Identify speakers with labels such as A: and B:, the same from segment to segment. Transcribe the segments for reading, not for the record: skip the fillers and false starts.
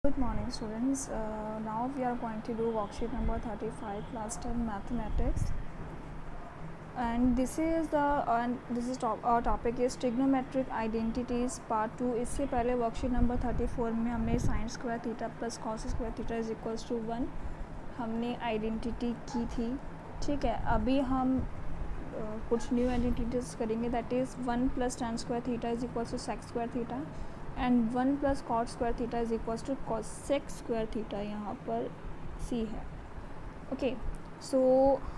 A: Good morning students. Now we are going to do worksheet number 35 class 10 mathematics, and this is our topic is trigonometric identities part 2. इससे पहले worksheet number 34 में हमने sin square theta plus cos square theta is equals to 1 हमने identity की थी. ठीक है, अभी हम कुछ न्यू आइडेंटिटीज करेंगे. That is 1 plus tan square theta is equals to sec square theta and 1 plus cot square theta is equals to cosec square theta. यहाँ पर C है. ओके, सो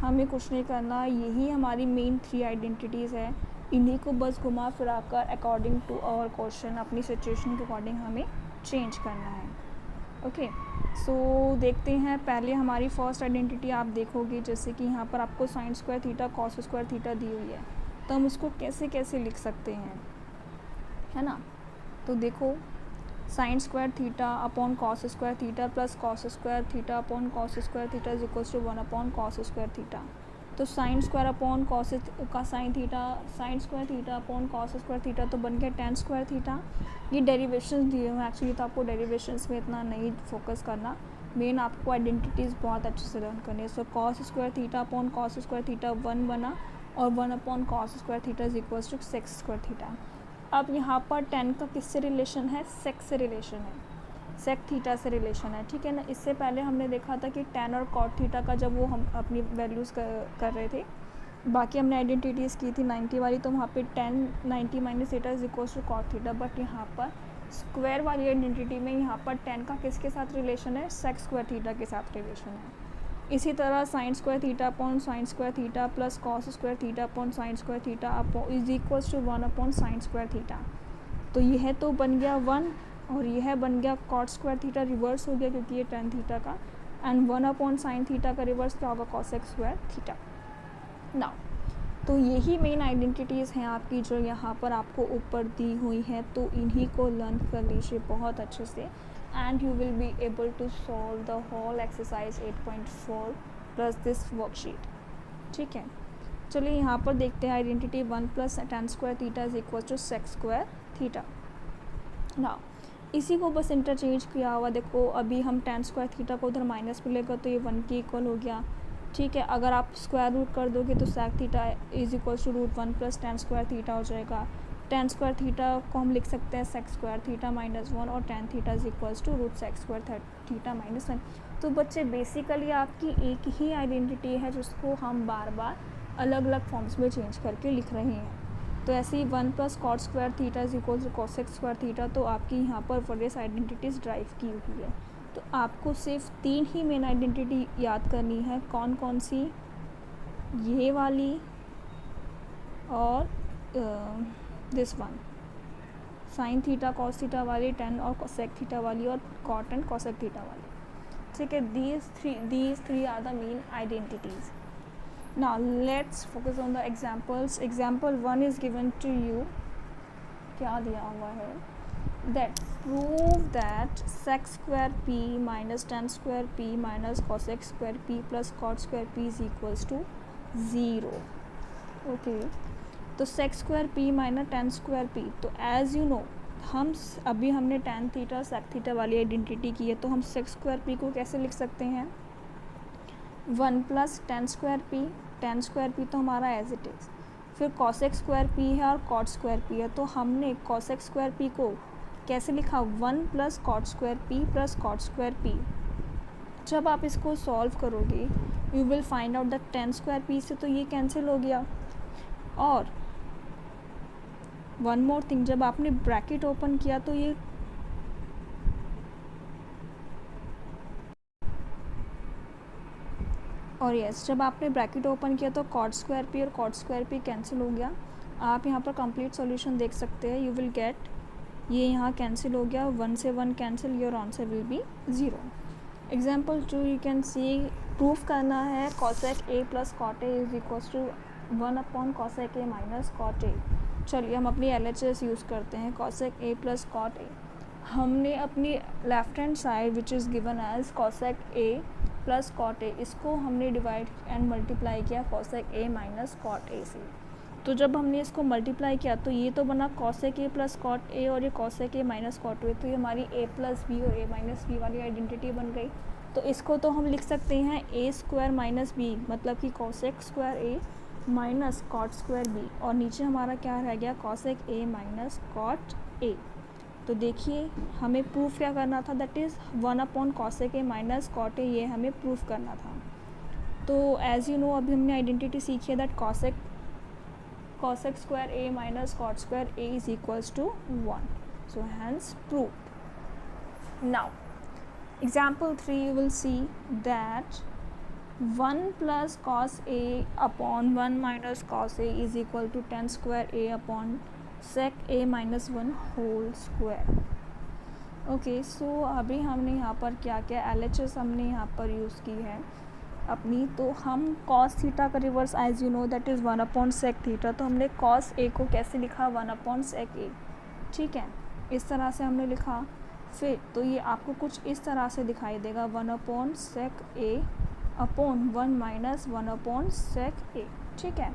A: हमें कुछ नहीं करना, यही हमारी मेन 3 आइडेंटिटीज़ है. इन्हीं को बस घुमा फिरा कर अकॉर्डिंग टू आवर क्वेश्चन अपनी सिचुएशन के अकॉर्डिंग हमें चेंज करना है. ओके, सो देखते हैं. पहले हमारी फर्स्ट आइडेंटिटी आप देखोगे, जैसे कि यहाँ पर आपको sine square theta cos square theta दी हुई है, तो हम उसको कैसे कैसे लिख सकते हैं, है ना. तो देखो, sin square theta upon cos square theta plus cos square theta upon cos square theta is equals to 1 upon cos square theta. तो साइन स्क्वायर अपॉन कॉस का sin square theta upon cos square theta तो बन गया tan square theta. ये derivations दिए हुए हैं actually, तो आपको डेरिवेशंस में इतना नहीं फोकस करना, मेन आपको आइडेंटिटीज़ बहुत अच्छे से लर्न करनी है. So cos square theta upon cos square theta 1 बना, और 1 upon cos square theta is equals to sec square theta. अब यहाँ पर टेन का किससे रिलेशन है, सेक से रिलेशन है, सेक थीटा से रिलेशन है. ठीक है ना. इससे पहले हमने देखा था कि टेन और कॉट थीटा का जब वो हम अपनी वैल्यूज़ कर रहे थे, बाकी हमने आइडेंटिटीज़ की थी 90 वाली, तो वहाँ पे 10 90 minus theta is equals to cot theta. But यहाँ पर स्क्वायर वाली आइडेंटिटी में यहाँ पर 10 का किसके साथ रिलेशन है, सेक स्क्वायर थीटा के साथ रिलेशन है. इसी तरह sin square theta upon sign square theta plus cos square theta upon sign square theta upon is equals to 1 upon sign square theta. तो यह तो बन गया 1, और यह बन गया कॉट स्क्वायर थीटा, रिवर्स हो गया क्योंकि ये टेन थीटा का, एंड 1 अपॉन साइन थीटा का रिवर्स क्या होगा, कॉसेक स्क्वायर थीटा. नाउ, तो यही मेन आइडेंटिटीज़ हैं आपकी जो यहाँ पर आपको ऊपर दी हुई हैं. तो इन्हीं को लर्न कर लीजिए बहुत अच्छे से, and you will be able to solve the whole exercise 8.4 plus this worksheet. ठीक है, चलिए यहाँ पर देखते हैं identity 1 plus tan square theta is equals to sec square theta. Now इसी को बस इंटरचेंज किया हुआ. देखो, अभी हम tan square theta को उधर माइनस में लेकर तो ये 1 के इक्वल हो गया. ठीक है, अगर आप स्क्वायर रूट कर दोगे तो sec theta is equals to √1 plus tan square theta हो जाएगा. टेन स्क्वायर थीटा को हम लिख सकते हैं सेक स्क्वायर थीटा माइनस 1, और tan theta is equals to root sec square theta minus 1. तो बच्चे बेसिकली आपकी एक ही आइडेंटिटी है जिसको हम बार बार अलग अलग फॉर्म्स में चेंज करके लिख रहे हैं. तो ऐसे ही 1 plus cot square theta is equals to cosec square theta, तो आपकी यहाँ पर वेरियस आइडेंटिटीज़ ड्राइव की हुई है. तो आपको सिर्फ 3 ही मेन आइडेंटिटी याद करनी है. कौन कौन सी, ये वाली और this one, sign theta cos theta वाली, टेन और कोसेक थीटा वाली, और कॉट एंड कोसेक थीटा वाली. ठीक है, these three are the main identities. Now let's focus on the examples. Example 1 is given to you. क्या दिया हुआ है, that prove that sec square p minus tan square p minus cosec square p plus cot square p is equals to 0. Okay, तो sec square P minus tan square P. तो as you know, अभी हमने tan theta sec theta वाली identity की है, तो हम सेक square P को कैसे लिख सकते हैं, 1 plus tan square P. Ten square P तो हमारा एज इट इज़. फिर कॉसेक स्क्वायर पी है और कॉट स्क्वायर पी है, तो हमने कॉसेक स्क्वायर पी को कैसे लिखा, 1 plus cot square P plus cot square P. जब आप इसको सॉल्व करोगे you will find out that tan square P से तो ये कैंसिल हो गया. और वन मोर थिंग, जब आपने ब्रैकेट ओपन किया तो ये और यस, जब आपने ब्रैकेट ओपन किया तो कॉट स्क्वायर पी और कॉट स्क्वायर पी कैंसिल हो गया. आप यहाँ पर कंप्लीट सॉल्यूशन देख सकते हैं. यू विल गेट, ये यहाँ कैंसिल हो गया, 1 से 1 cancel, your answer will be 0. Example 2 you can see, proof करना है cosec A plus cot A is equals to 1 upon cosec A minus cot A. चलिए हम अपनी LHS यूज़ करते हैं. Cosec A plus cot A, हमने अपनी left hand side which is given as cosec A plus cot A, इसको हमने divide and multiply किया कॉसेक ए माइनस कॉट ए से. तो जब हमने इसको मल्टीप्लाई किया तो ये तो बना cosec A plus cot A और ये कॉसेक ए माइनस कॉट ए, तो ये हमारी ए प्लस बी और ए माइनस बी वाली आइडेंटिटी बन गई। तो इसको तो हम लिख सकते हैं ए स्क्वायर माइनस बी, मतलब कि कॉसेक स्क्वायर ए माइनस कॉट स्क्वायर बी, और नीचे हमारा क्या रह गया कॉसेक ए माइनस कॉट ए। तो देखिए हमें प्रूफ क्या करना था, that is 1 cosec A minus cot A, ये हमें प्रूफ करना था। तो एज़ यू नो अभी हमने आइडेंटिटी सीखी है that cosec square A minus cot square A is equals to 1, so hence proved. Now example 3 you will see that 1 plus cos a upon 1 minus cos a is equal to tan square a upon sec a minus 1 whole square। Okay, सो अभी हमने यहाँ पर क्या किया, LHS हमने यहाँ पर use की है अपनी। तो हम cos थीटा का reverse as you know that is 1/sec theta, तो हमने cos a को कैसे लिखा 1/sec a, ठीक है, इस तरह से हमने लिखा। फिर तो ये आपको कुछ इस तरह से दिखाई देगा 1/sec a upon 1 minus 1/sec a, ठीक है।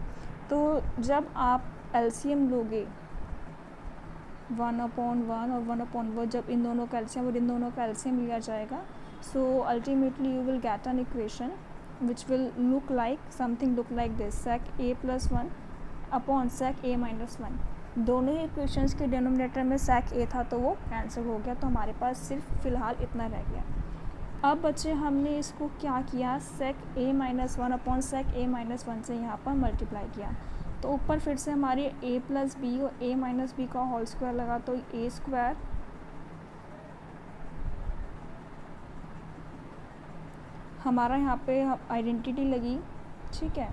A: तो जब आप LCM लोगे 1/1 और 1/1, जब इन दोनों का LCM और इन दोनों का LCM लिया जाएगा, so ultimately you will get an equation which will look like something look like this, sec a plus 1 upon sec a minus 1। दोनों ही इक्वेशंस के डिनोमिनेटर में sec a था तो वो कैंसिल हो गया, तो हमारे पास सिर्फ फ़िलहाल इतना रह गया। अब बच्चे हमने इसको क्या किया, sec a minus 1 upon sec a minus 1 से यहाँ पर मल्टीप्लाई किया। तो ऊपर फिर से हमारी a प्लस बी और a माइनस बी का होल स्क्वायर लगा, तो a स्क्वायर हमारा यहाँ पे आइडेंटिटी लगी, ठीक है।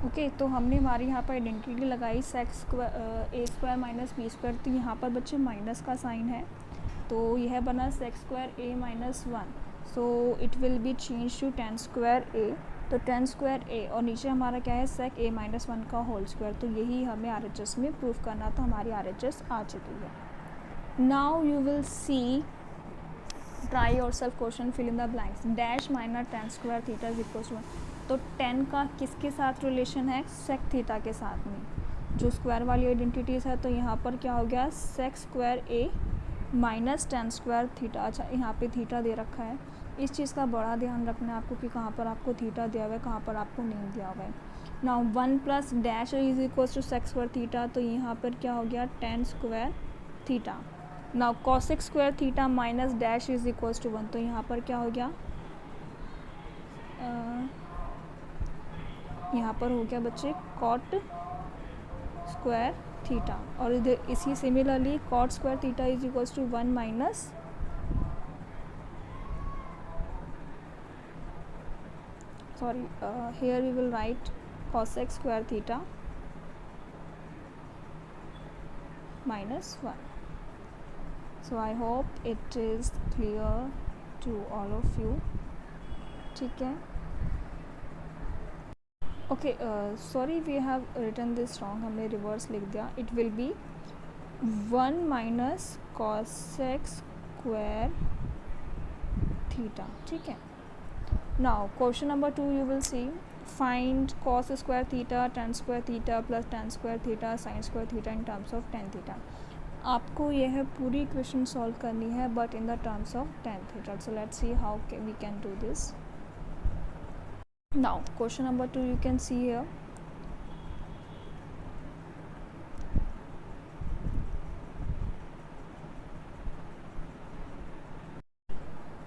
A: ओके, तो हमने हमारी यहाँ पर आइडेंटिटी लगाई sec square a square minus B square, तो यहाँ पर बच्चे माइनस का साइन है, तो यह बना sec square a minus 1, so it will be change to tan square a, तो tan स्क्वायर a, और नीचे हमारा क्या है sec a माइनस 1 का होल स्क्वायर। तो यही हमें RHS में प्रूफ करना, तो हमारी RHS आ चुकी है। Now you will see, try yourself question, fill in the blanks. Dash minus tan square theta is equal to 1, तो tan का किसके साथ रिलेशन है, sec थीटा के साथ में, जो स्क्वायर वाली आइडेंटिटीज़ है। तो यहाँ पर क्या हो गया sec square a minus tan square theta. अच्छा, यहाँ पे थीटा दे रखा है, इस चीज़ का बड़ा ध्यान रखना है आपको कि कहाँ पर आपको थीटा दिया हुआ है, कहाँ पर आपको नहीं दिया हुआ है। Now 1 plus dash is equal to sec square theta, तो यहाँ पर क्या हो गया tan square theta. Now cosec square theta minus dash is equal to 1, तो यहाँ पर क्या हो गया, यहाँ पर हो गया बच्चे cot स्क्वायर थीटा, और इधर इसी similarly cot square theta is equal to 1 minus, sorry, here we will write cosec square theta minus 1. So I hope it is clear to all of you, ठीक है। Okay, sorry we have written this wrong, हमने reverse लिख दिया। It will be 1 minus cosec square theta, ठीक है। Now question number 2 you will see, find cos square theta tan square theta plus tan square theta sin square theta in terms of tan theta. आपको यह पूरी equation solve करनी है but in the terms of tan theta. So let's see how we can do this. Now question number 2 you can see here,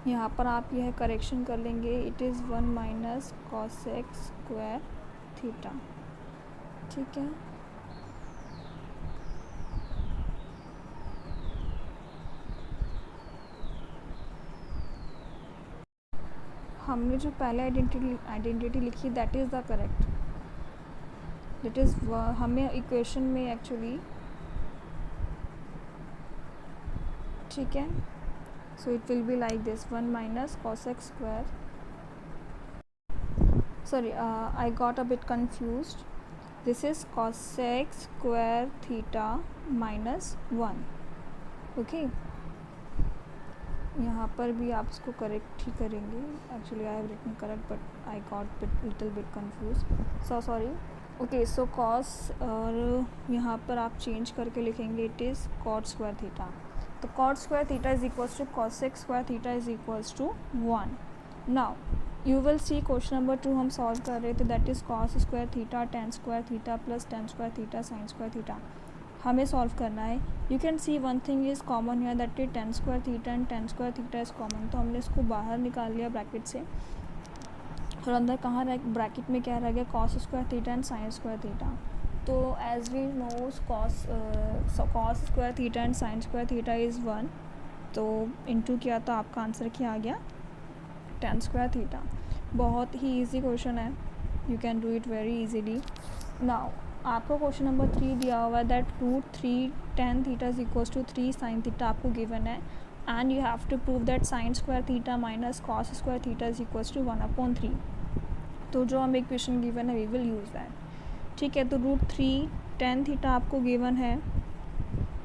A: यहाँ पर आप यह correction कर लेंगे, it is 1 minus cosec square theta, ठीक है। हमने जो पहले आइडेंटिटी लिखी that is the correct, that is हमें इक्वेशन में एक्चुअली, ठीक है। सो it will be like this 1 minus cosec square, sorry, I got a bit confused, this is cosec square theta minus 1, okay। यहाँ पर भी आप इसको करेक्ट ही करेंगे. Actually I have written correct but I got little bit confuse, so sorry. Okay, so cos और यहाँ पर आप चेंज करके लिखेंगे it is cot square theta. तो cot square theta is equals to cosec square theta is equals to 1. Now you will see question number 2 हम solve कर रहे थे, that is cos square theta tan square theta plus tan square theta sine square theta हमें solve करना है. You can see one thing is common है, that is tan square theta and tan square theta is common. तो हमने इसको बाहर निकाल लिया ब्रैकेट से, और अंदर कहाँ रह ब्रैकेट में क्या रह गया, cos square theta and sine square theta. तो as we know cos square theta and sine square theta is 1, तो इनटू किया तो आपका आंसर क्या आ गया, टेन स्क्वायर थीटा. बहुत ही इजी क्वेश्चन है, you can do it very easily. Now आपको क्वेश्चन नंबर 3 दिया हुआ है, that root 3 tan theta is equals to 3 sin theta आपको गिवन है, and you have to prove that sin square theta minus cos square theta is equals to 1/3. तो जो हमें equation given है वी विल यूज़ दैट. ठीक है, तो root 3 tan theta आपको गिवन है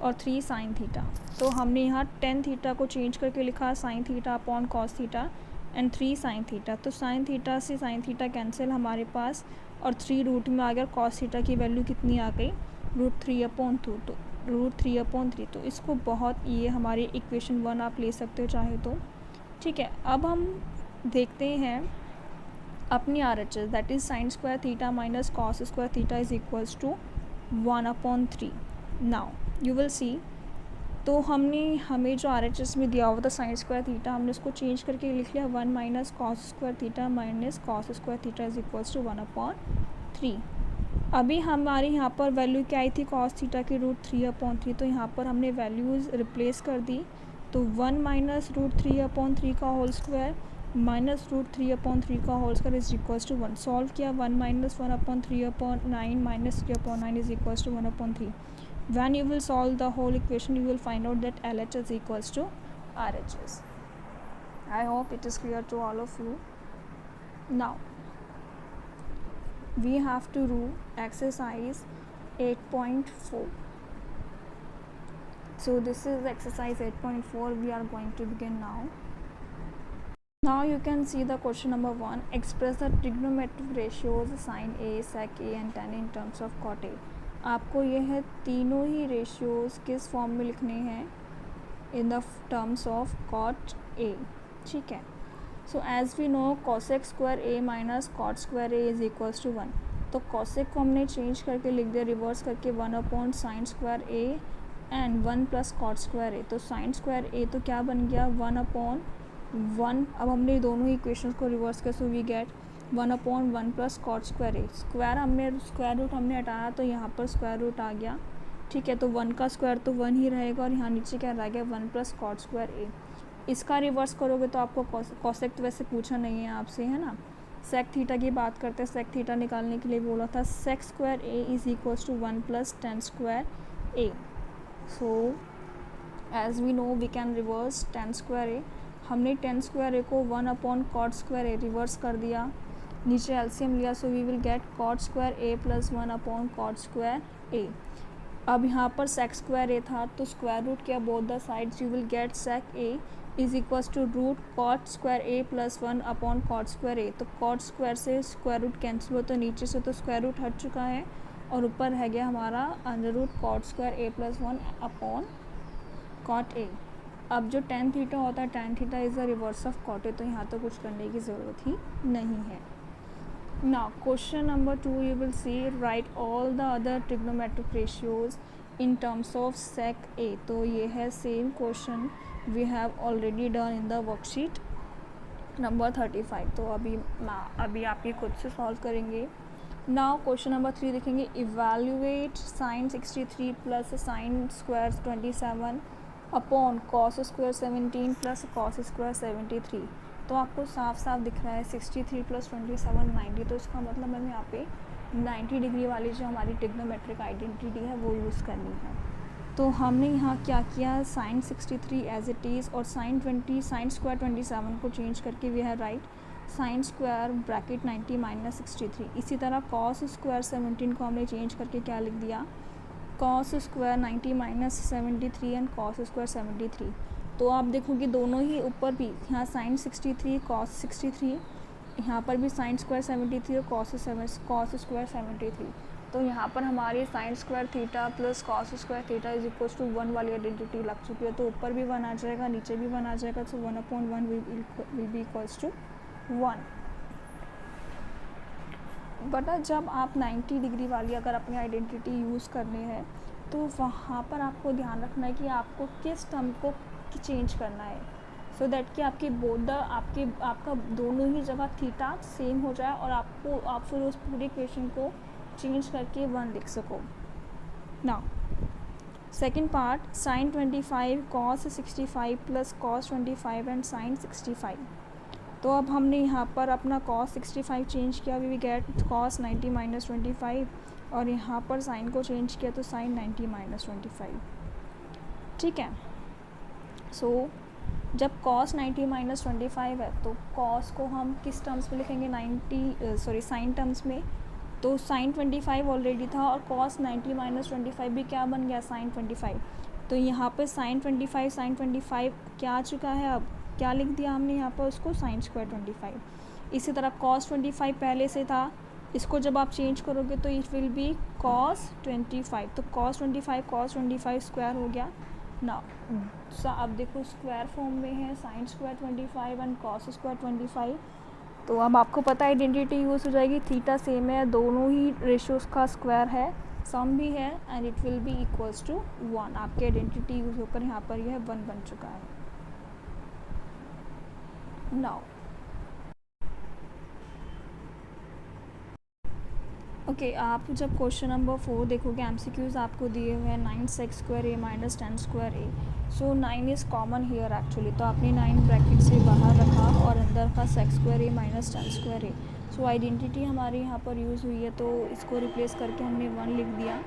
A: और 3 साइन थीटा. तो हमने यहाँ टेन थीटा को चेंज करके लिखा sign theta upon cos theta and 3 sin theta. तो साइन थीटा से साइन थीटा कैंसिल हमारे पास, और 3 रूट में आ गया. कॉस थीटा की वैल्यू कितनी आ गई, रूट 3/2. तो रूट 3/3. तो इसको बहुत, ये हमारी इक्वेशन 1 आप ले सकते हो चाहे तो. ठीक है, अब हम देखते हैं अपनी R H S, that is sin square theta minus cos square theta is equals to 1/3. Now you will see, तो हमें जो आर एच एस में दिया हुआ था साइन स्क्वायर थीटा, हमने उसको चेंज करके लिख लिया 1 minus cos square theta minus cos square theta is equals to 1/3. अभी हमारी यहाँ पर वैल्यू क्या आई थी कॉस थीटा की, रूट 3/3. तो यहाँ पर हमने वैल्यूज़ रिप्लेस कर दी. तो 1 माइनस रूट 3/3 का होल स्क्वायर माइनस रूट 3/3 का whole square is equals to 1. Solve किया 1 minus 1/3/9 minus 3/9 is equals to 1/3. When you will solve the whole equation, you will find out that LHS equals to RHS. I hope it is clear to all of you. Now, we have to do exercise 8.4. So this is exercise 8.4. We are going to begin now. Now you can see the question number 1. Express the trigonometric ratios sin A, sec A and tan in terms of cot A. आपको यह है तीनों ही ratios किस form में लिखने हैं, in the terms of cot ए. ठीक है, so as we know cosec square A minus cot square A is equals to 1. तो कॉसेक को हमने चेंज करके लिख दिया रिवर्स करके 1 sine square A and 1 plus cot square A. तो साइन स्क्वायर ए तो क्या बन गया 1/1. अब हमने दोनों ही इक्वेशंस को रिवर्स किया, so we get 1/1 plus cot square a. Square root हमने हटाया तो यहाँ पर स्क्वायर रूट आ गया. ठीक है, तो 1 का स्क्वायर तो 1 ही रहेगा, और यहाँ नीचे क्या रह गया 1 प्लस कॉट स्क्वायर ए. इसका रिवर्स करोगे तो आपको कॉसेक तो वैसे पूछा नहीं है आपसे, है ना. सेक थीटा की बात करते हैं, सेक थीटा निकालने के लिए बोला था sec square A is equals to 1 plus tan square A. So as we know we can reverse tan square A. हमने टेन स्क्वायर ए को 1/कॉट स्क्वायर ए रिवर्स कर दिया, नीचे एलसीएम लिया, so we will get cot square A plus cot square A. अब यहाँ पर sec square A था तो स्क्वायर रूट किया both the sides, you will get sec A is equals to root cot square A plus cot square A. तो cot square से square root cancel हुआ, तो नीचे से तो स्क्वायर रूट हट चुका है, और ऊपर रह गया हमारा अंडर रूट कॉट स्क्वायर ए प्लस 1/कॉट ए. अब जो टेन थीटा होता है, tan theta is the reverse of cot ए, तो यहाँ तो कुछ करने की ज़रूरत ही नहीं है. Now question number 2, you will see write all the other trigonometric ratios in terms of sec A. तो ये है same question we have already done in the worksheet number 35. तो अभी आप ये खुद से solve करेंगे. Now question number 3 देखेंगे, evaluate sin 63 plus sin square 27 upon cos square 17 plus cos square 73. तो आपको साफ साफ दिख रहा है 63 प्लस 27 90. तो इसका मतलब हमें यहाँ पे 90 डिग्री वाली जो हमारी ट्रिग्नोमेट्रिक आइडेंटिटी है वो यूज़ करनी है. तो हमने यहाँ क्या किया, साइन 63 एज इट इज़ और साइन स्क्वायर 27 को चेंज करके we have write sine square bracket 90 minus 63. इसी तरह कॉस स्क्वायर 17 को हमने चेंज करके क्या लिख दिया, cos square 90 minus 73 and cos square 73. तो आप देखोगे दोनों ही ऊपर भी, यहाँ साइन 63 कॉस 63, यहाँ पर भी साइन स्क्वायर 73 और कॉस स्क्वायर 73। तो यहाँ पर हमारी sine square theta plus cos square theta is equal to 1 वाली आइडेंटिटी लग चुकी है। तो ऊपर भी 1 आ जाएगा, नीचे भी 1 आ जाएगा, तो 1/1 will be equals to 1। But जब आप 90 डिग्री वाली अगर अपनी आइडेंटिटी यूज़ करनी है तो वहाँ पर आपको ध्यान रखना है कि आपको किस टर्म को चेंज करना है, सो दैट कि आपकी आपका दोनों ही जगह थीटा सेम हो जाए और आप फिर उस पूरे इक्वेशन को चेंज करके 1 लिख सको। Now second part, sine 25 cos 65 plus cos 25 and sine 65। तो अब हमने यहाँ पर अपना cos 65 चेंज किया, वी गेट cos 90 माइनस 25, और यहाँ पर साइन को चेंज किया तो साइन 90 माइनस 25। ठीक है, सो जब cos 90 माइनस 25 है तो cos को हम किस टर्म्स में लिखेंगे, साइन टर्म्स में। तो साइन 25 ऑलरेडी था और cos 90 माइनस 25 भी क्या बन गया, साइन 25। तो यहाँ पर साइन 25 क्या आ चुका है, अब क्या लिख दिया हमने यहाँ पर उसको, साइन स्क्वायर 25। इसी तरह cos 25 पहले से था, इसको जब आप चेंज करोगे तो इट विल बी cos 25। तो cos 25 स्क्वायर हो गया ना। अब देखो स्क्वायर फॉर्म में है sine square 25 and cos square 25। तो अब आपको पता है आइडेंटिटी यूज़ हो जाएगी, थीटा सेम है, दोनों ही रेशियोज़ का स्क्वायर है, सम भी है, and it will be equals to 1। आपकी आइडेंटिटी यूज़ होकर यहाँ पर यह 1 बन चुका है। नाउ ओके, आप जब क्वेश्चन नंबर 4 देखोगे, एमसीक्यूज आपको दिए हुए हैं 9 sex square A minus 10 square A. So 9 is common here actually, तो आपने 9 ब्रैकेट से बाहर रखा और अंदर का sex square A minus 10 square A. So identity हमारी यहाँ पर यूज़ हुई है, तो इसको रिप्लेस करके हमने 1 लिख दिया,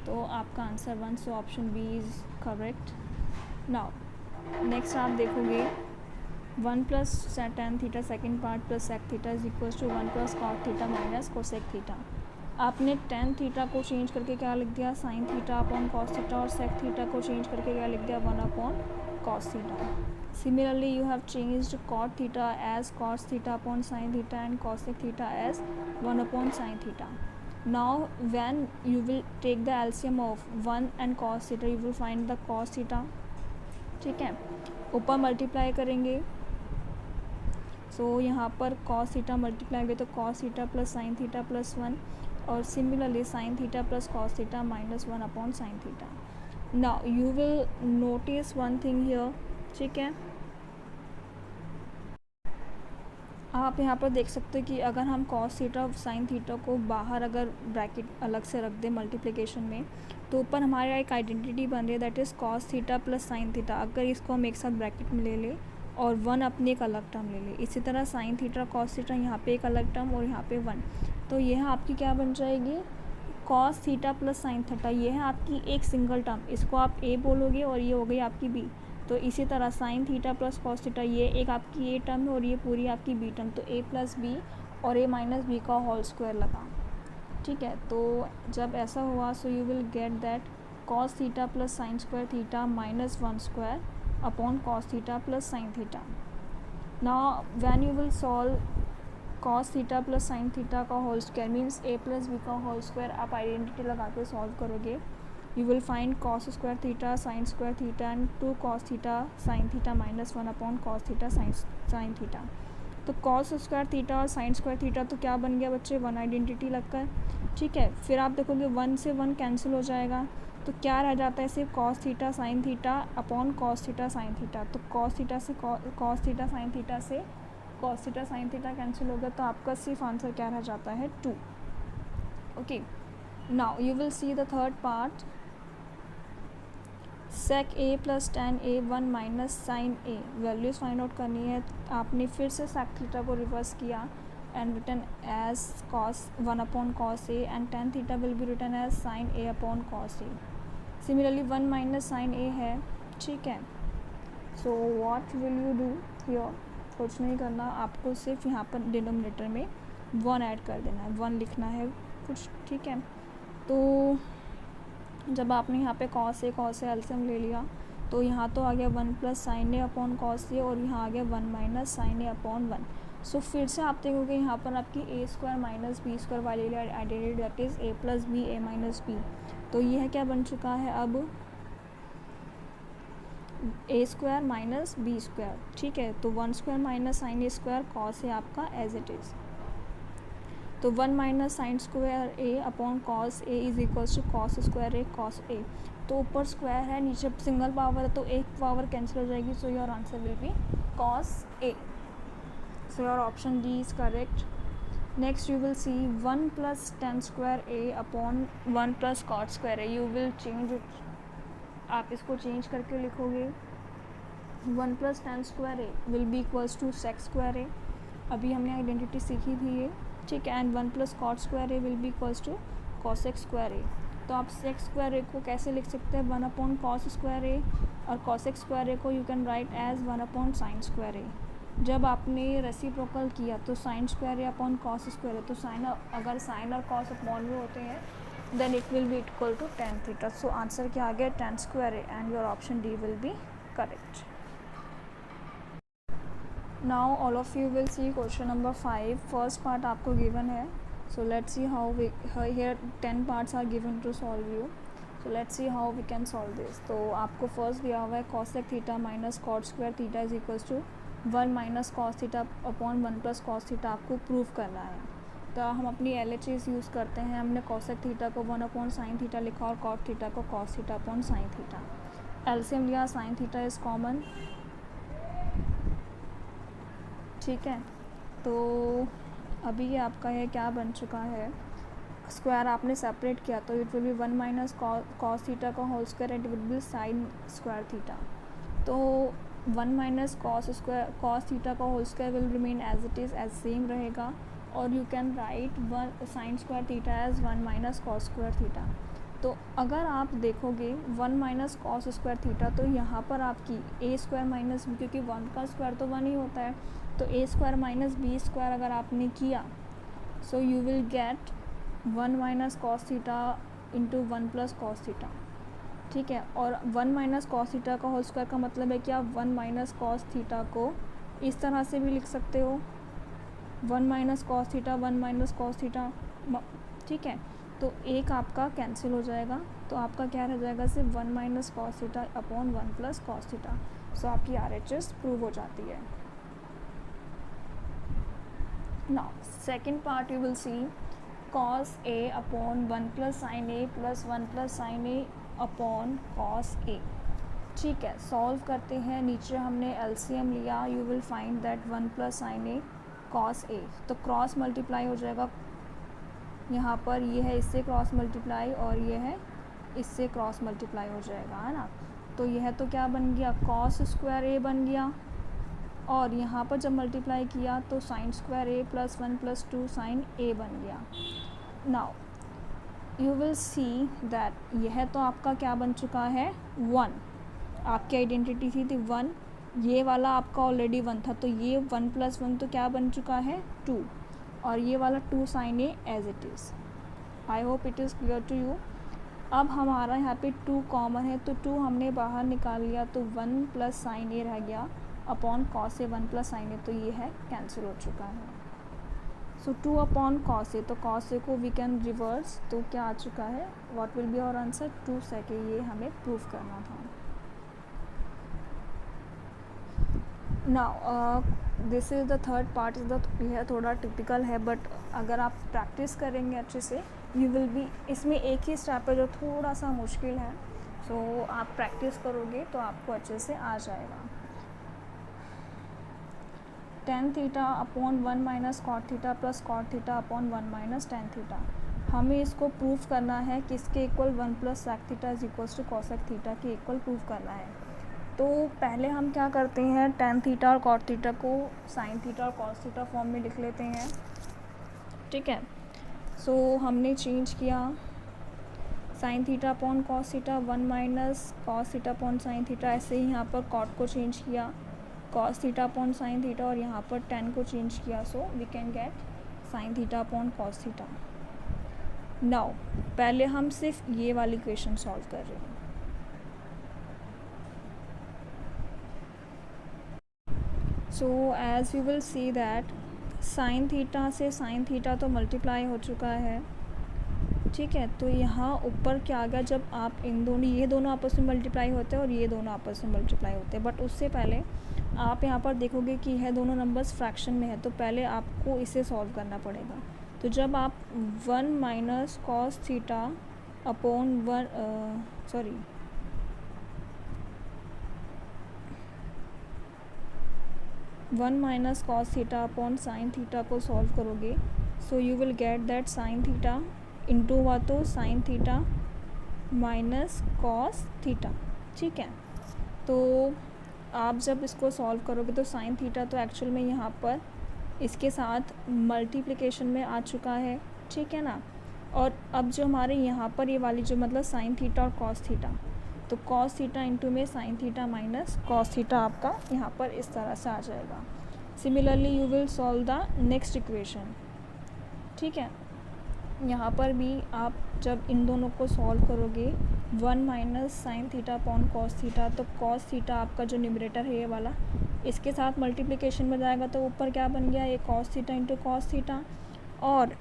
A: तो आपका answer 1, so option b is correct. Now next आप देखोगे 1 plus tan theta second part plus sec theta is equal to 1 plus cot theta minus cosec theta. आपने tan थीटा को चेंज करके क्या लिख दिया, sine theta upon cos theta, और sec theta को चेंज करके क्या लिख दिया, 1 upon cos theta. Similarly you have changed cot theta as cos theta upon sine theta and cosec theta as 1 upon sine theta. Now when you will take the LCM of 1 and cos theta, you will find the cos theta. ठीक है, ऊपर multiply करेंगे, सो यहाँ पर cos theta multiply करेंगे तो cos theta plus sine theta plus 1, और similarly sine theta plus cos theta minus 1 upon sine theta. Now you will notice one thing here. ठीक है, आप यहाँ पर देख सकते हो कि अगर हम cos थीटा साइन थीटा को बाहर अगर ब्रैकेट अलग से रख दें मल्टीप्लिकेशन में, तो ऊपर हमारा एक आइडेंटिटी बन रही है, that is cos theta plus sine theta. अगर इसको हम एक साथ ब्रैकेट में ले लें और 1 अपने एक अलग टर्म ले लें, इसी तरह साइन थीटा cos थीटा यहाँ पे एक अलग टर्म और यहाँ पे 1, तो यह आपकी क्या बन जाएगी, cos theta plus sine theta. ये है आपकी एक सिंगल टर्म, इसको आप a बोलोगे और ये हो गई आपकी b। तो इसी तरह sine theta plus cos theta, ये एक आपकी ए टर्म है और ये पूरी आपकी बी टर्म, तो ए प्लस बी और ए माइनस बी का होल स्क्वायर लगा। ठीक है, तो जब ऐसा हुआ, सो you will get that cos theta plus sign square theta minus 1 square upon cos theta plus sine theta. Now when you will solve cos theta plus sine theta का whole square means ए plus B का whole square, आप identity लगा के solve करोगे, you will find cos square theta sin square theta and 2 cos theta sin theta minus 1 upon cos theta sin theta। तो cos square theta और sin square theta तो क्या बन गया बच्चे, 1 आइडेंटिटी लगकर। ठीक है, फिर आप देखोगे 1 से 1 कैंसिल हो जाएगा, तो क्या रह जाता है सिर्फ cos theta sin theta upon cos theta sin theta. तो cos थीटा से cos थीटा sin थीटा से cos theta sin theta cancel हो गया, तो आपका सिर्फ आंसर क्या रह जाता है, 2। Okay, now you will see the third part, sec a plus tan a 1 minus sine a, values find out करनी है। आपने फिर से sec थीटा को रिवर्स किया एंड रिटन एज cos 1 अपॉन cos a and tan theta will be written as sine a upon cos a। Similarly 1 minus sine a है। ठीक है, so what will you do here, कुछ नहीं करना, आपको सिर्फ यहाँ पर डिनोमिनेटर में 1 ऐड कर देना है, 1 लिखना है कुछ। ठीक है, तो जब आपने यहाँ पे cos a एल्सियम ले लिया, तो यहाँ तो आ गया 1 प्लस साइन ए अपॉन कॉस ए, और यहाँ आ गया 1 माइनस साइन ए अपॉन 1. सो फिर से आप देखोगे यहाँ पर आपकी a square minus B square वाली identity that is a plus b a minus b. तो यह क्या बन चुका है अब a square minus B square. ठीक है, तो 1 square minus sine a square cos है आपका एज इट इज़. तो 1 minus sine square A upon cos A is equals to cos square A cos A. तो ऊपर स्क्वायर है, नीचे सिंगल पावर है, तो एक पावर कैंसिल हो जाएगी. So your answer will be cos A. So your option D is correct. Next you will see 1 plus tan square A upon 1 plus cot square A. You will change it, आप इसको change करके लिखोगे 1 plus tan square A will be equals to sec square A. अभी हमने identity सीखी थी ये. ठीक है, and 1 plus cot square A will be equals to cosec square A. तो आप सेक स्क्वायर ए को कैसे लिख सकते हैं 1 अपॉन कॉस स्क्वायर ए, और कॉसेक स्क्वायर ए को you can write as 1 upon sign square A. जब आपने रेसिप्रोकल किया तो sign square A upon cos square A, तो साइन अगर साइन और कॉस अपॉन में होते हैं then it will be equal to tan theta. So answer क्या आ गया tan square a, and your option D will be correct. Now all of you will see question number 5. First part आपको given है. So let's see how we here 10 parts are given to solve you. So let's see how we can solve this. तो आपको first दिया हुआ है cosec theta minus cot square theta is equals to 1 minus cos theta upon 1 plus cos theta आपको prove करना है. तो हम अपनी LHS यूज़ करते हैं. हमने कॉसेक थीटा को 1 अपॉन साइन थीटा लिखा और कॉट थीटा को cos theta upon sine theta. LCM लिया, साइन थीटा इज़ कॉमन. ठीक है, तो अभी ये आपका है क्या बन चुका है, स्क्वायर आपने सेपरेट किया तो it will be 1 minus cos theta का whole square, it will be sine square theta. तो 1 माइनस कॉस थीटा का whole square will remain as it is, as same रहेगा. और you can write 1 sine square theta as 1 minus cos square theta. तो अगर आप देखोगे 1 minus cos square theta, तो यहाँ पर आपकी ए स्क्वायर माइनस बी, क्योंकि 1 का स्क्वायर तो 1 ही होता है, तो ए स्क्वायर माइनस बी स्क्वायर अगर आपने किया so you will gate 1 minus cos theta into 1 plus cos theta. ठीक है, और 1 माइनस कॉस थीटा का होल स्क्वायर का मतलब है कि आप 1 माइनस कॉस थीटा को इस तरह से भी लिख सकते हो, 1 minus cos theta 1 minus cos theta. ठीक है, तो एक आपका कैंसिल हो जाएगा, तो आपका क्या रह जाएगा सिर्फ 1 minus cos theta upon 1 plus cos theta. So आपकी RHS प्रूव हो जाती है. Now second part you will see cos A upon 1 plus sine A plus 1 plus sine A upon cos A. ठीक है, सॉल्व करते हैं. नीचे हमने LCM लिया, you will find that 1 plus sine A cos A. तो क्रॉस मल्टीप्लाई हो जाएगा, यहाँ पर ये है इससे क्रॉस मल्टीप्लाई और ये है इससे क्रॉस मल्टीप्लाई हो जाएगा, है ना. तो यह तो क्या बन गया कॉस स्क्वायर ए बन गया, और यहाँ पर जब मल्टीप्लाई किया तो साइन स्क्वायर ए प्लस 1 प्लस 2 साइन ए बन गया. Now you will see that यह तो आपका क्या बन चुका है 1. आपकी आइडेंटिटी थी 1, ये वाला आपका ऑलरेडी 1 था, तो ये 1 प्लस 1 तो क्या बन चुका है 2, और ये वाला 2 sine a as it is. I hope it is clear to you. अब हमारा यहाँ पे 2 कॉमन है, तो 2 हमने बाहर निकाल लिया, तो 1 प्लस साइन ए रह गया upon cos A 1 plus sine A, तो ये है कैंसिल हो चुका है. सो 2 अपॉन कॉस ए, तो कॉस ए को वी कैन रिवर्स, तो क्या आ चुका है, what will be our answer 2 sec a. ये हमें प्रूव करना था. Now this is the third part. यह थोड़ा टिपिकल है, बट अगर आप प्रैक्टिस करेंगे अच्छे से यू विल बी, इसमें एक ही स्टेप है जो थोड़ा सा मुश्किल है. सो आप प्रैक्टिस करोगे तो आपको अच्छे से आ जाएगा. tan theta upon 1 minus cot theta plus cot theta upon 1 minus tan theta. हमें इसको प्रूफ करना है किसके equal 1 plus sec theta is equals to cosec theta के इक्वल प्रूफ करना है. तो पहले हम क्या करते हैं, tan थीटा और कॉट थीटा को साइन थीटा और कॉस थीटा फॉर्म में लिख लेते हैं. ठीक है, सो हमने चेंज किया sine theta upon cos theta 1 minus cos theta upon sine theta. ऐसे ही यहाँ पर कॉट को चेंज किया cos theta upon sine theta, और यहाँ पर tan को चेंज किया, so we can get sine theta upon cos theta. Now पहले हम सिर्फ ये वाली इक्वेशन सॉल्व कर रहे हैं. So as we will see that sine theta से साइन थीटा तो मल्टीप्लाई हो चुका है, ठीक है। तो यहाँ ऊपर क्या आ गया, जब आप इन दोनों, ये दोनों आपस में मल्टीप्लाई होते हैं और ये दोनों आपस में मल्टीप्लाई होते हैं, बट उससे पहले आप यहाँ पर देखोगे कि यह दोनों नंबर्स फ्रैक्शन में है, तो पहले आपको इसे सॉल्व करना पड़ेगा। तो जब आप 1 minus cos theta upon 1 minus cos theta upon sine theta को सॉल्व करोगे, so you will get that sine theta into हुआ तो sign theta minus cos theta, ठीक है। तो आप जब इसको सॉल्व करोगे तो साइन थीटा तो एक्चुअल में यहाँ पर इसके साथ मल्टीप्लिकेशन में आ चुका है, ठीक है ना। और अब जो हमारे यहाँ पर ये वाली जो मतलब साइन थीटा और कॉस थीटा, तो कॉस थीटा इंटू में sine theta minus cos theta आपका यहाँ पर इस तरह से आ जाएगा। Similarly you will solve the next equation, ठीक है। यहाँ पर भी आप जब इन दोनों को सॉल्व करोगे 1 minus sign theta upon cos theta, तो कॉस थीटा आपका जो न्यूमरेटर है ये वाला इसके साथ मल्टीप्लिकेशन में जाएगा, तो ऊपर क्या बन गया, ये cos theta into cos theta. और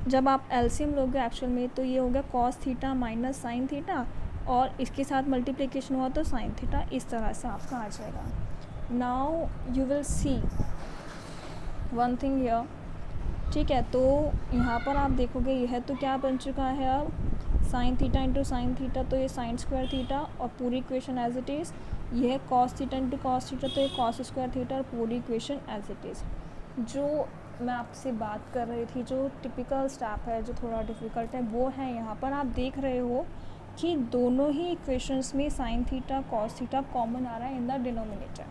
A: जब आप एलसीएम लोगे एक्चुअल में, तो ये हो गया cos theta minus sign theta, और इसके साथ मल्टीप्लिकेशन हुआ तो साइन थीटा, इस तरह से आपका आ जाएगा। Now you will C one thing here, ठीक है। तो यहाँ पर आप देखोगे यह तो क्या बन चुका है, अब sine theta into sine theta, तो ये साइन स्क्वायर थीटा और पूरी इक्वेशन एज इट इज़। यह cos theta into cos theta, तो ये कॉस स्क्वायर थीटा और पूरी इक्वेशन एज इट इज़। जो मैं आपसे बात कर रही थी, जो टिपिकल स्टेप है जो थोड़ा डिफ़िकल्ट है, वो है यहाँ पर आप देख रहे हो कि दोनों ही इक्वेशंस में sine theta cos theta common आ रहा है इन द डिनोमिनेटर।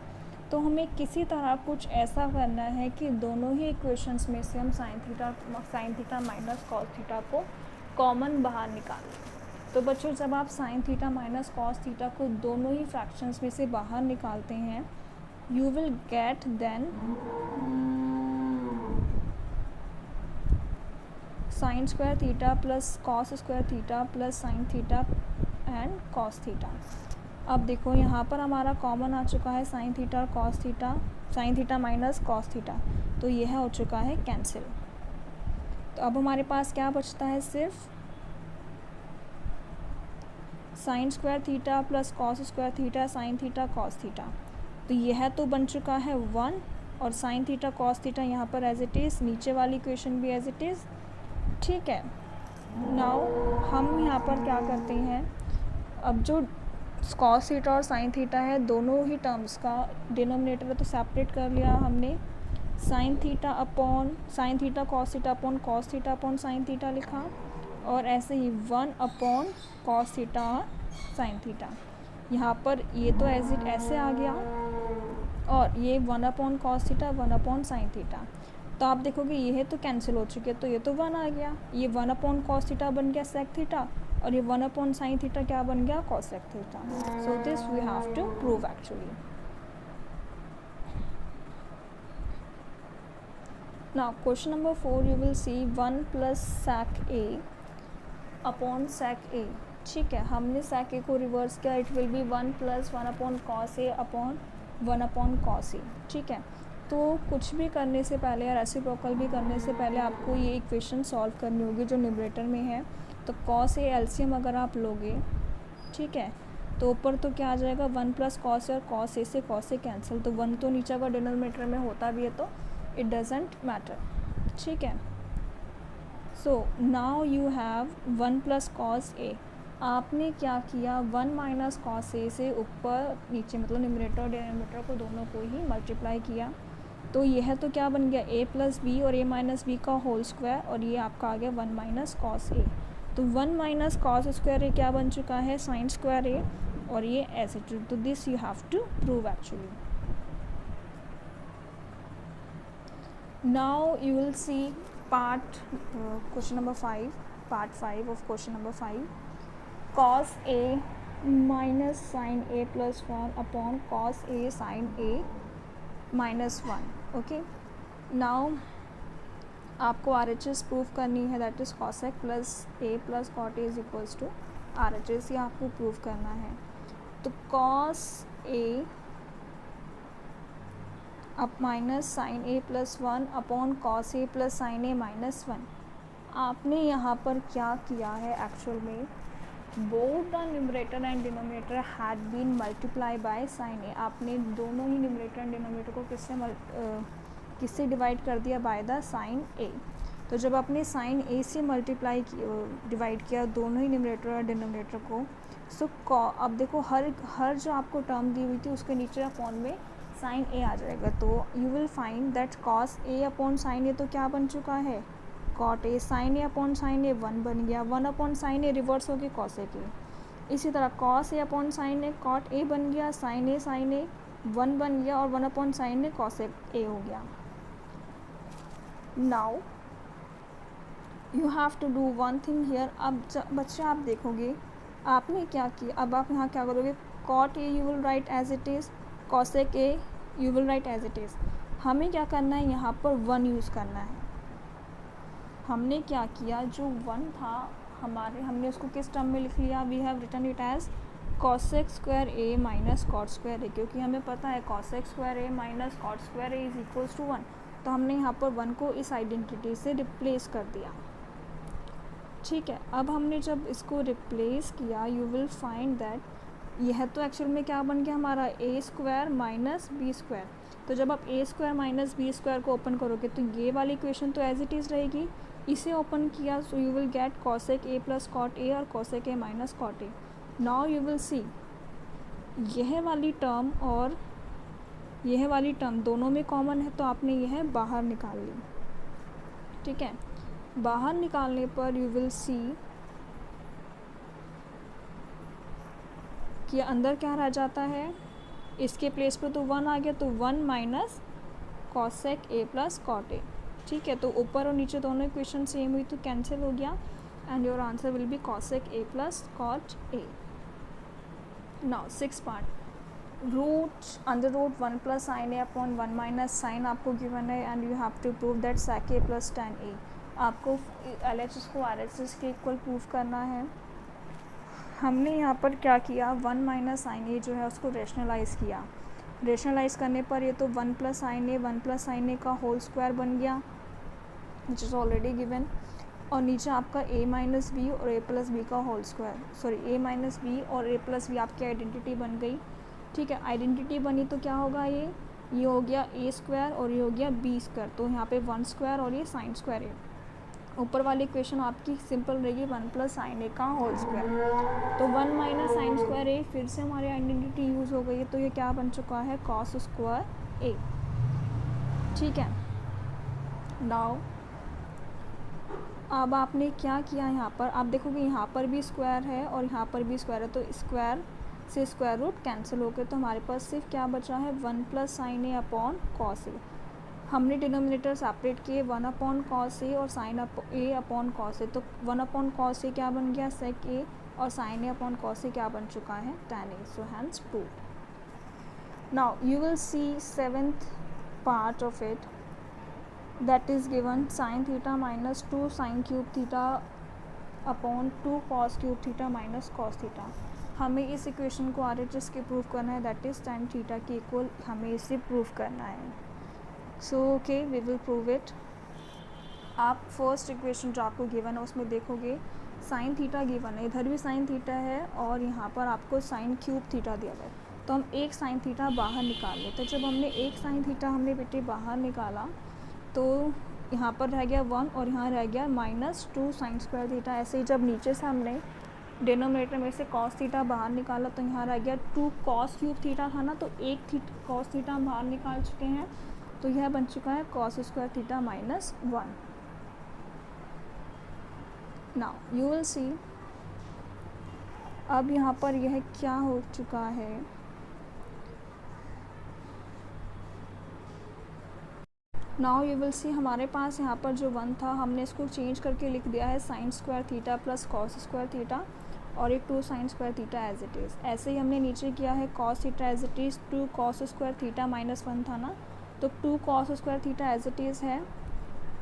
A: तो हमें किसी तरह कुछ ऐसा करना है कि दोनों ही इक्वेशंस में से हम sine theta minus cos theta को कॉमन बाहर निकालें। तो बच्चों जब आप sine theta minus cos theta को दोनों ही फ्रैक्शंस में से बाहर निकालते हैं, you will get then sine square theta plus cos square theta plus sine theta and cos theta. अब देखो यहाँ पर हमारा कॉमन आ चुका है साइन थीटा और cos theta, sine theta minus cos theta, तो यह हो चुका है कैंसिल। तो अब हमारे पास क्या बचता है, सिर्फ sign square theta plus cos square theta sine theta cos theta, तो यह तो बन चुका है 1, और साइन थीटा कॉस थीटा यहाँ पर एज इट इज़, नीचे वाली इक्वेशन भी एज इट इज़, ठीक है। नाउ हम यहाँ पर क्या करते हैं, अब जो कॉस थीटा और साइन थीटा है दोनों ही टर्म्स का डिनोमिनेटर तो सेपरेट कर लिया हमने, sign theta cos theta upon cos theta upon sine theta लिखा, और ऐसे ही 1 upon cos theta sine theta. यहाँ पर ये तो एज इट ऐसे आ गया, और ये 1 upon cos theta 1 upon sine theta. तो आप देखोगे ये तो कैंसिल हो चुके, तो ये तो 1 आ गया, ये 1 अपॉन कॉस थीटा बन गया सेक थीटा, और ये 1 अपॉन साइन थीटा क्या बन गया, cosec theta. So this we have to prove actually. Now question number 4 you will see 1 plus sec A upon sec A, ठीक है। हमने सेक ए को रिवर्स किया, it will be 1 plus 1 upon cos A upon 1 upon cos A, ठीक है। तो कुछ भी करने से पहले या रेसिप्रोकल भी करने से पहले आपको ये इक्वेशन सॉल्व करनी होगी जो न्यूमरेटर में है। तो कॉस ए एलसीएम अगर आप लोगे, ठीक है, तो ऊपर तो क्या आ जाएगा 1 प्लस कॉस ए, और कॉस ए से कॉस ए कैंसिल, तो 1 तो नीचे का डिनोमिनेटर में होता भी है, तो इट डजेंट मैटर, ठीक है। So now you have 1 plus cos A. आपने क्या किया, 1 माइनस कॉस ए से ऊपर नीचे मतलब न्यूमरेटर और डिनोमिनेटर को दोनों को ही मल्टीप्लाई किया, तो यह तो क्या बन गया a प्लस बी और a माइनस बी का होल स्क्वायर, और ये आपका आ गया 1 माइनस कॉस ए। तो 1 माइनस कॉस स्क्वायर ए क्या बन चुका है, साइन स्क्वायर ए, और ये ऐसे, तो this you have to prove actually. Now you will see part question number 5, part 5 of question number 5, cos a minus sine A plus 1 upon cos a sine A minus 1, okay. Now आपको RHS prove करनी है, that is cosec plus a plus cot A is equals to RHS, ये आपको prove करना है। तो cos अब minus sine A plus 1 upon cos A plus sine A minus 1। आपने यहाँ पर क्या किया है एक्चुअल में, both the numerator and denominator had been multiply by sine A. आपने दोनों ही न्यूमरेटर एंड डिनोमिनेटर को किससे डिवाइड कर दिया, बाय द साइन ए। तो जब आपने साइन ए से डिवाइड किया दोनों ही न्यूमरेटर और डिनोमिनेटर को, सो अब देखो हर जो आपको टर्म दी हुई थी उसके नीचे अपॉन में साइन ए आ जाएगा। तो you will find that cos A upon sine A तो क्या बन चुका है, cot A. Sine A upon sine ए 1 बन गया, 1 अपॉन साइन ए रिवर्स हो गया कॉस ए की। इसी तरह cos A upon sine a cot a बन गया, साइन ए 1 बन गया और 1 upon sine A cos a हो गया। Now you have to do one thing here. अब बच्चे आप देखोगे आपने क्या किया, अब आप यहाँ क्या करोगे, cot a you will write as it is, cosec a you will write as it is. हमें क्या करना है, यहाँ पर 1 यूज़ करना है। हमने क्या किया, जो 1 था हमने उसको किस टर्म में लिख लिया, we have written it as cosec square A minus cot square A, क्योंकि हमें पता है cosec square A minus cot square A is equals to 1। तो हमने यहाँ पर 1 को इस आइडेंटिटी से रिप्लेस कर दिया। ठीक है, अब हमने जब इसको रिप्लेस किया यू विल फाइंड दैट यह तो एक्चुअल में क्या बन गया हमारा, ए स्क्वायर माइनस बी स्क्वायर। तो जब आप ए स्क्वायर माइनस बी स्क्वायर को ओपन करोगे तो ये वाली इक्वेशन तो एज इट इज़ रहेगी। इसे ओपन किया so you will get cosec A plus cot A और cosec A minus cot A. Now you will see यह वाली टर्म और यह वाली टर्म दोनों में कॉमन है, तो आपने यह बाहर निकाल ली। ठीक है, बाहर निकालने पर यू विल सी कि अंदर क्या रह जाता है, इसके प्लेस पर तो 1 आ गया, तो 1 माइनस कॉसेक ए प्लस कॉट ए। ठीक है, तो ऊपर और नीचे दोनों इक्वेशन सेम हुई तो कैंसिल हो गया and your answer will be cosec A plus cot A. Now 6 part, under root 1 plus sine A upon 1 minus sine आपको गिवन है and you have to prove that sec A plus tan A. आपको LHS को RHS के equal prove करना है। हमने यहाँ पर क्या किया, 1 माइनस साइन ए जो है उसको रेशनलाइज़ किया। रेशनलाइज करने पर ये तो 1 प्लस साइन ए का होल स्क्वायर बन गया विच इज़ ऑलरेडी गिवन, और नीचे आपका a माइनस बी और a प्लस बी का whole square, sorry a minus b और a प्लस बी आपकी आइडेंटिटी बन गई। ठीक है, आइडेंटिटी बनी तो क्या होगा, ये हो गया a स्क्वायर और ये हो गया b स्क्वायर, तो यहाँ पे 1 स्क्वायर और ये साइन स्क्वायर है। ऊपर वाली इक्वेशन आपकी सिंपल रहेगी 1 प्लस साइन ए का होल स्क्वायर, तो 1 माइनस साइन स्क्वायर ए, फिर से हमारी आइडेंटिटी यूज़ हो गई है, तो ये क्या बन चुका है, कॉस स्क्वायर ए। ठीक है, नाउ अब आपने क्या किया, यहाँ पर आप देखोगे यहाँ पर भी स्क्वायर है और यहाँ पर भी स्क्वायर है, तो स्क्वायर से स्क्वायर रूट कैंसिल हो गए, तो हमारे पास सिर्फ क्या बचा है, 1 प्लस साइन ए अपॉन कॉस ए। हमने डिनोमिनेटर सेपरेट किए, 1 अपॉन कॉस ए और sine A upon cos A, तो 1 अपॉन कॉस ए क्या बन गया, सेक ए, और sine A upon cos a क्या बन चुका है, tan a. So hence proved. Now you will see 7th part of it, that is given sin theta minus 2 sin cube theta upon 2 cos cube theta minus cos theta। हमें इस equation को RHS के prove करना है, that is tan theta के equal हमें इसे prove करना है। So okay, we will prove it. आप फर्स्ट इक्वेशन जो आपको गिवन है उसमें देखोगे साइन थीटा गिवन है, इधर भी साइन थीटा है और यहाँ पर आपको साइन क्यूब थीटा दिया गया है, तो हम एक साइन थीटा बाहर निकाल लेते। जब हमने एक साइन थीटा हमने बेटे बाहर निकाला तो यहाँ पर रह गया 1 और यहाँ रह गया -2 साइन स्क्वायर थीटा। ऐसे ही जब नीचे से हमने डिनोमिनेटर में से कॉस थीटा बाहर निकाला तो यहाँ रह गया 2 कॉस क्यूब थीटा था ना, तो एक कॉस थीटा हम बाहर निकाल चुके हैं, तो यह बन चुका है cos square theta -1। Now you will सी अब यहाँ पर यह क्या हो चुका है, नाउ यू विल सी हमारे पास यहाँ पर जो 1 था हमने इसको चेंज करके लिख दिया है sine square theta plus cos square theta और एक 2 sine square theta as it is. ऐसे ही हमने नीचे किया है cos theta as it is, 2 cos square theta -1 था ना, तो 2 cos square theta as it is है,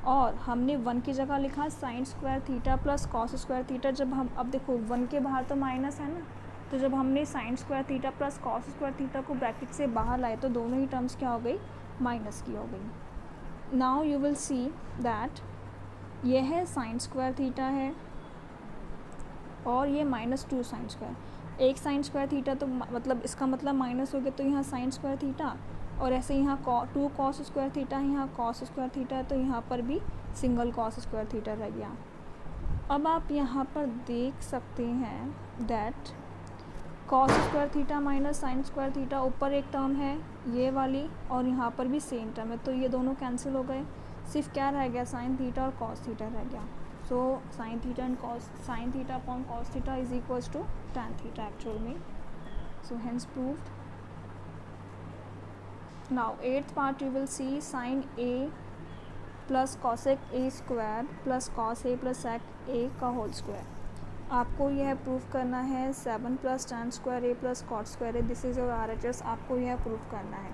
A: और हमने 1 की जगह लिखा sine square theta plus cos square theta. जब हम अब देखो 1 के बाहर तो माइनस है ना, तो जब हमने sign square theta plus cos square theta को ब्रैकेट से बाहर लाए तो दोनों ही टर्म्स क्या हो गई, माइनस की हो गई। Now you will see that ये है साइन स्क्वायर थीटा है और ये -2 साइन स्क्वायर। एक साइन स्क्वायर थीटा तो मतलब इसका मतलब माइनस हो गया, तो यहाँ साइन स्क्वायर थीटा, और ऐसे यहाँ 2 कॉस स्क्वायर थीटा है, यहाँ कॉस स्क्वायर थीटा है, तो यहाँ पर भी सिंगल कॉस स्क्वायर थीटा रह गया। अब आप यहाँ पर देख सकते हैं that cos square theta minus sine square theta, ऊपर एक टर्म है ये वाली और यहाँ पर भी सेम टर्म है, तो ये दोनों कैंसिल हो गए। सिर्फ क्या रह गया, साइन थीटा और कॉस थीटा रह गया। So sine theta and cos, sine theta upon cos theta is equals to tan theta actual में। So hence proved. Now 8th part you will see sine A plus cosec A square plus cos A plus sec A का whole square. आपको यह prove करना है 7 plus tan square A plus cot square A, this is your RHS, आपको यह prove करना है।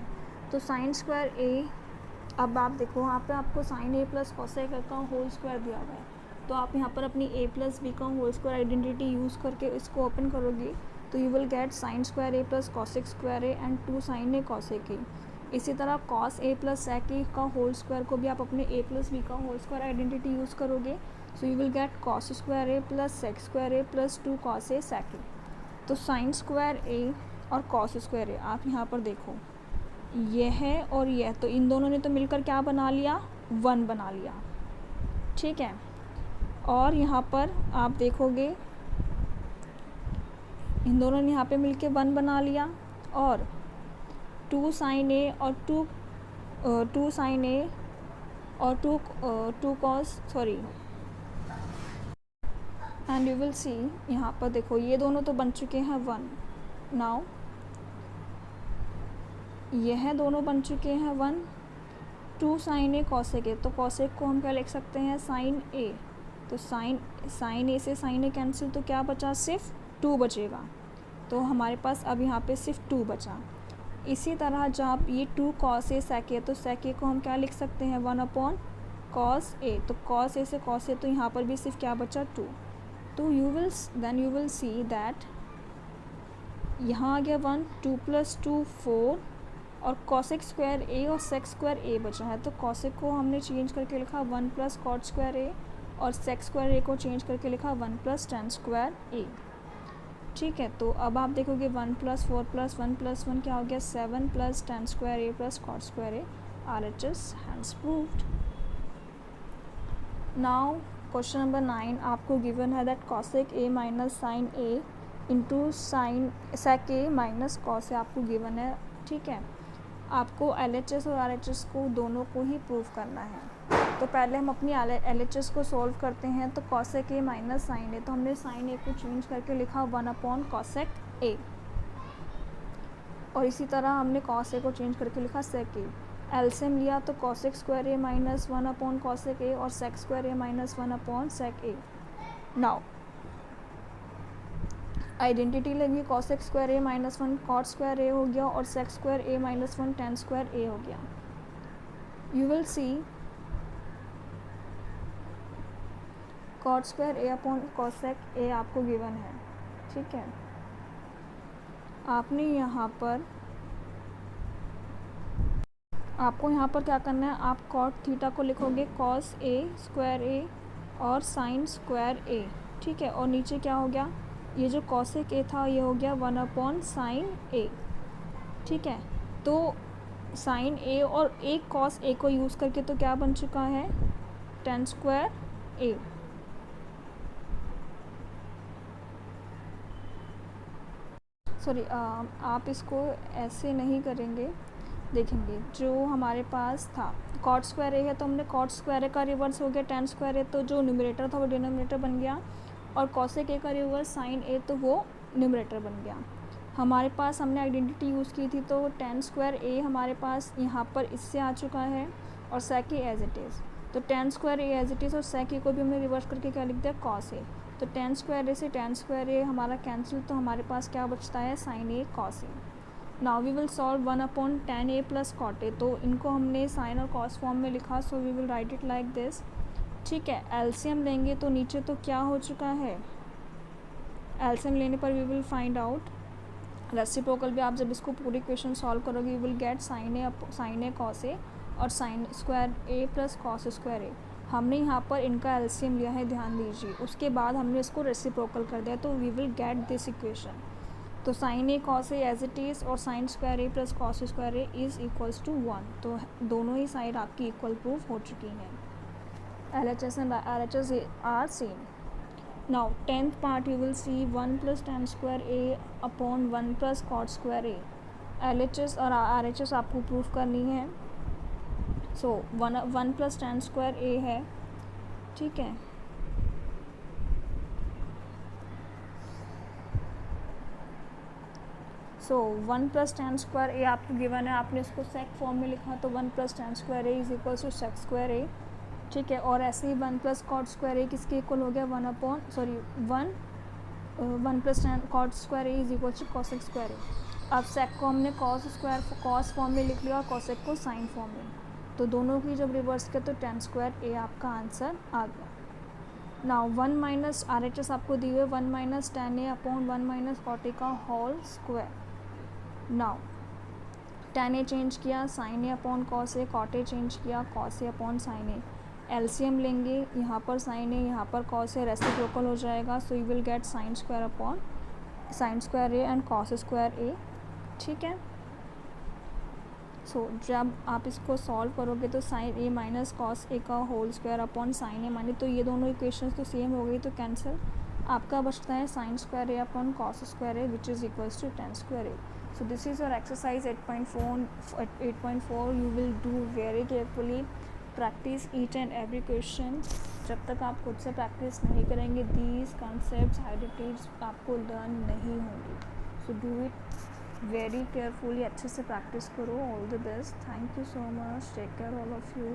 A: तो साइन स्क्वायर ए, अब आप देखो यहाँ पे आपको साइन ए प्लस कॉसेक का होल स्क्वायर दिया हुआ है, तो आप यहाँ पर अपनी a प्लस बी का होल स्क्वायर आइडेंटिटी यूज़ करके इसको ओपन करोगे तो you will get sine square A plus cosec square A and 2 sine a cosec a. इसी तरह cos A plus sec A का होल स्क्वायर को भी आप अपने a प्लस बी का होल स्क्वायर आइडेंटिटी यूज़ करोगे, so you will get cos square A plus sec square A plus 2 cos A sec A. तो साइन स्क्वायर ए और cos square ए, आप यहाँ पर देखो यह है और यह, तो इन दोनों ने तो मिलकर क्या बना लिया, 1 बना लिया, ठीक है। और यहाँ पर आप देखोगे इन दोनों ने यहाँ पे मिलके 1 बना लिया, और 2 साइन ए और 2 साइन ए और 2 cos sorry, and you will सी यहाँ पर देखो ये दोनों तो बन चुके हैं 1। नाउ यह दोनों बन चुके हैं 1। 2 साइन ए कॉसेक ए, तो कॉसेक को हम क्या लिख सकते हैं, साइन ए, तो साइन ए से साइन ए कैंसिल, तो क्या बचा, सिर्फ 2 बचेगा, तो हमारे पास अब यहाँ पे सिर्फ 2 बचा। इसी तरह जब ये 2 कॉस ए सेक ए, तो सेक ए को हम क्या लिख सकते हैं, 1 अपॉन कॉस ए, तो कॉस ए से कॉस ए, तो यहाँ पर भी सिर्फ क्या बचा, 2। तो यू विल सी दैट यहाँ आ गया 1, 2 + 2 4, और कॉसेक स्क्वायर ए और सेक स्क्वायर ए बचा है, तो कॉसेक को हमने चेंज करके लिखा 1 + कॉट स्क्वायर ए, और सेक स्क्वायर ए को चेंज करके लिखा 1 + tan स्क्वायर ए, ठीक है। तो अब आप देखोगे 1 + 4 + 1 + 1 क्या हो गया, 7 + tan square A plus cot square A, RHS hence proved. Now question number 9 आपको गिवन है that cosec A minus sine A into sine sec A minus cos A आपको गिवन है, ठीक है। आपको LHS और RHS को दोनों को ही प्रूव करना है। तो पहले हम अपनी LHS को सॉल्व करते हैं। तो cosec A minus sine A, तो हमने साइन ए को चेंज करके लिखा 1 अपॉन कॉसेक ए, और इसी तरह हमने कॉस ए को चेंज करके लिखा सेक ए। एलसीएम लिया तो cosec square A minus 1 upon cosec a और sec square A minus 1 upon sec a. Now identity लगी, cosec square A minus 1 cot square a हो गया, और sec square A minus 1 tan square a हो गया। You will see cot square A upon cosec a आपको given है, ठीक है। आपको यहाँ पर क्या करना है, आप कॉट थीटा को लिखोगे कॉस ए स्क्वायर ए और साइन स्क्वायर ए, ठीक है। और नीचे क्या हो गया, ये जो कॉसेक ए था ये हो गया 1 अपॉन साइन ए, ठीक है। तो साइन ए और एक कॉस ए को यूज़ करके तो क्या बन चुका है, tan स्क्वायर ए। सॉरी, आप इसको ऐसे नहीं करेंगे, देखेंगे जो हमारे पास था कॉट स्क्वायर ए है, तो हमने कॉट स्क्वायर ए का रिवर्स हो गया tan स्क्वायर ए, तो जो न्यूमरेटर था वो डिनोमिनेटर बन गया, और कॉसेक ए का रिवर्स साइन ए, तो वो न्यूमरेटर बन गया। हमारे पास हमने आइडेंटिटी यूज़ की थी, तो tan स्क्वायर ए हमारे पास यहाँ पर इससे आ चुका है, और sec a as it is, तो tan square a as it is, और सेक ए को भी हमने रिवर्स करके क्या लिख दिया, कॉस ए। तो tan स्क्वायर ए से tan स्क्वायर ए हमारा कैंसिल, तो हमारे पास क्या बचता है, sine A cos a. Now we will solve 1 upon tan a plus cot ए, तो इनको हमने साइन और कॉस फॉर्म में लिखा, so we will write it like this, ठीक है। एलसीएम लेंगे तो नीचे तो क्या हो चुका है, एलसीएम लेने पर we will find out reciprocal भी आप जब इसको पूरी क्वेश्चन सॉल्व करोगे you will get sine A cos ए और sine square A plus cos square A. हमने यहाँ पर इनका एलसीएम लिया है, ध्यान दीजिए, उसके बाद हमने इसको रेसिप्रोकल कर दिया, तो we will get this equation. तो sine A cos A as it is और sine square A plus cos square A is equals to 1। तो दोनों ही साइड आपकी इक्वल प्रूफ हो चुकी हैं। LHS and RHS are same. Now 10th part you will see 1 plus tan square a upon 1 plus cot square a. LHS और RHS आपको proof करनी है। सो 1 plus tan square a है, ठीक है। सो 1 plus tan square a आपको given है, आपने इसको सेक फॉर्म में लिखा, तो 1 plus tan square a is equal to sec square A, ठीक है। और ऐसे ही 1 plus cot square a किसके इक्वल हो गया, 1 plus tan cot square a is equal to cosec square A. अब सेक को हमने कॉस फॉर्म में लिख लिया और cosec को साइन फॉर्म में, तो दोनों की जब रिवर्स किया तो tan स्क्वायर a आपका आंसर आ गया। नाउ 1 माइनस RHS आपको दी हुई 1 minus tan a upon 1 minus cot a का whole square. Now tan a change किया, sin a upon cos a, cot a change किया, cos a upon sin a। LCM लेंगे, यहाँ पर sin a यहाँ पर cos a, रेसिप्रोकल हो जाएगा, so you will get sine square upon sign square A and cos square A, ठीक है। सो जब आप इसको सॉल्व करोगे तो sine A minus cos A का होल स्क्वायर अपॉन साइन ए माइनस, तो ये दोनों इक्वेशंस तो सेम हो गई, तो कैंसिल। आपका बचता है sine square A upon cos square a which is equals to tan square a. So this is your exercise 8.4. You will do very carefully, practice each and every question. जब तक आप खुद से प्रैक्टिस नहीं करेंगे these concepts identities आपको learn नहीं होंगी। So do it very carefully, अच्छे से प्रैक्टिस करो। All the best. Thank you so much. Take care all of you.